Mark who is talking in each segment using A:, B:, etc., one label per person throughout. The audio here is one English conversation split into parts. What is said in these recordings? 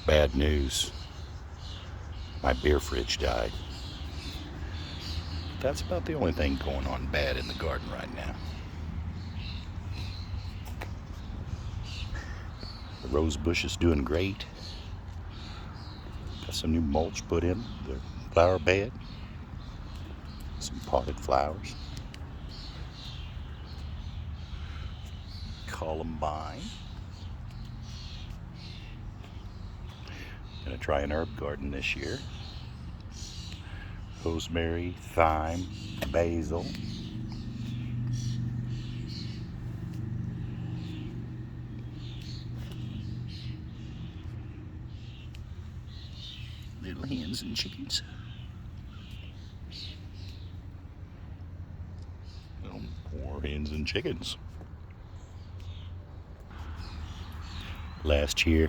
A: Bad news. My beer fridge died. That's about the only thing going on bad in the garden right now. The rose bush is doing great. Got some new mulch put in the flower bed. Some potted flowers. Columbine. Gonna try an herb garden this year. Rosemary, thyme, basil. Little hens and chickens. More hens and chickens. Last year,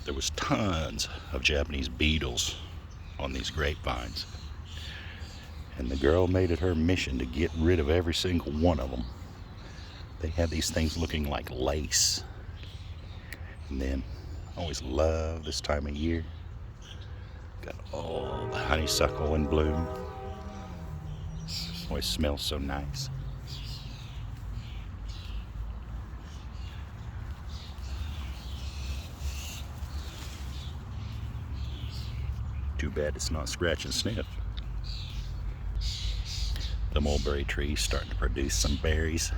A: there was tons of Japanese beetles on these grapevines. And the girl made it her mission to get rid of every single one of them. They had these things looking like lace. And then, I always love this time of year. Got all the honeysuckle in bloom. Always smells so nice. Too bad it's not scratch and sniff. The mulberry tree's starting to produce some berries.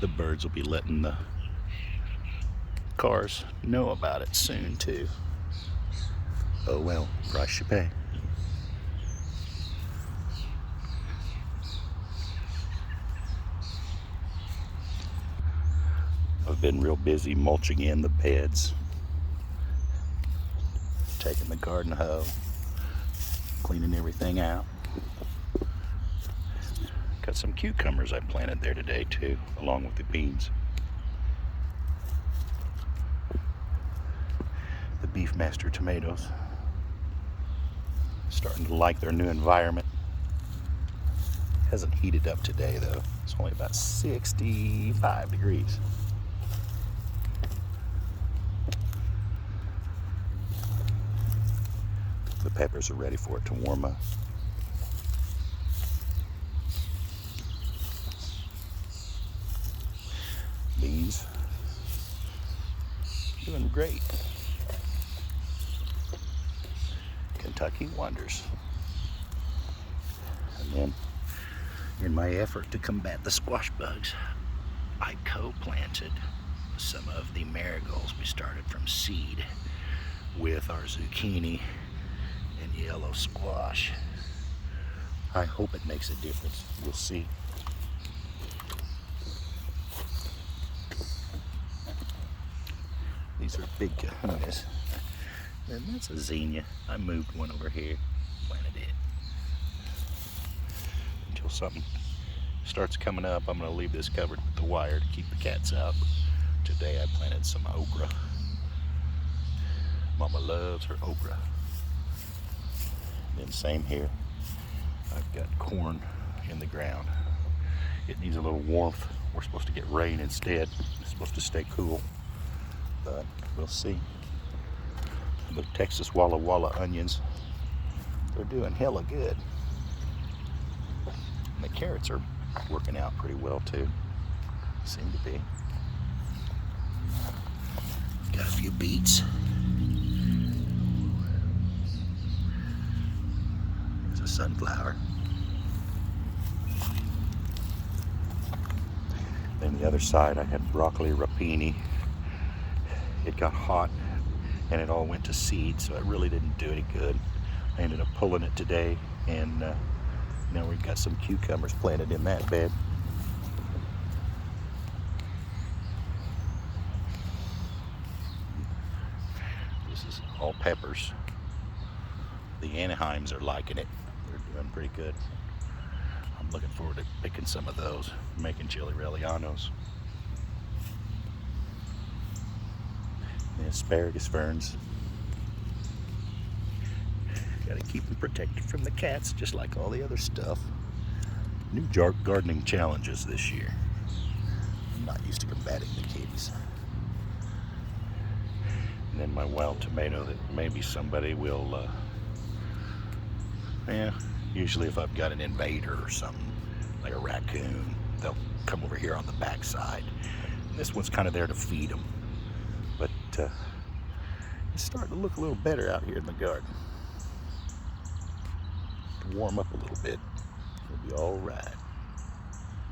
A: The birds will be letting the cars know about it soon too. Oh well, price you pay. I've been real busy mulching in the beds, taking the garden hoe, cleaning everything out. Got some cucumbers I planted there today too, along with the beans. The Beefmaster tomatoes, starting to like their new environment. Hasn't heated up today though. It's only about 65 degrees. The peppers are ready for it to warm up. Beans, doing great. Kentucky wonders. And then, in my effort to combat the squash bugs, I co-planted some of the marigolds we started from seed with our zucchini and yellow squash. I hope it makes a difference. We'll see. These are big cojones. And that's a zinnia. I moved one over here, planted it. Until something starts coming up, I'm going to leave this covered with the wire to keep the cats out. Today I planted some okra. Mama loves her okra. Then same here. I've got corn in the ground. It needs a little warmth. We're supposed to get rain instead. It's supposed to stay cool. But we'll see. The Texas Walla Walla onions, they're doing hella good. And the carrots are working out pretty well too. Seem to be. Got a few beets. There's a sunflower. Then the other side I had broccoli rapini. It got hot and it all went to seed, so it really didn't do any good. I ended up pulling it today, and now we've got some cucumbers planted in that bed. This is all peppers. The Anaheims are liking it. They're doing pretty good. I'm looking forward to picking some of those, making chili relleanos. The asparagus ferns. Gotta keep them protected from the cats, just like all the other stuff. New gardening challenges this year. I'm not used to combating the kitties. And then my wild tomato that maybe somebody will, usually if I've got an invader or something, like a raccoon, they'll come over here on the back side. And this one's kind of there to feed them. But it's starting to look a little better out here in the garden. Warm up a little bit. It'll be all right.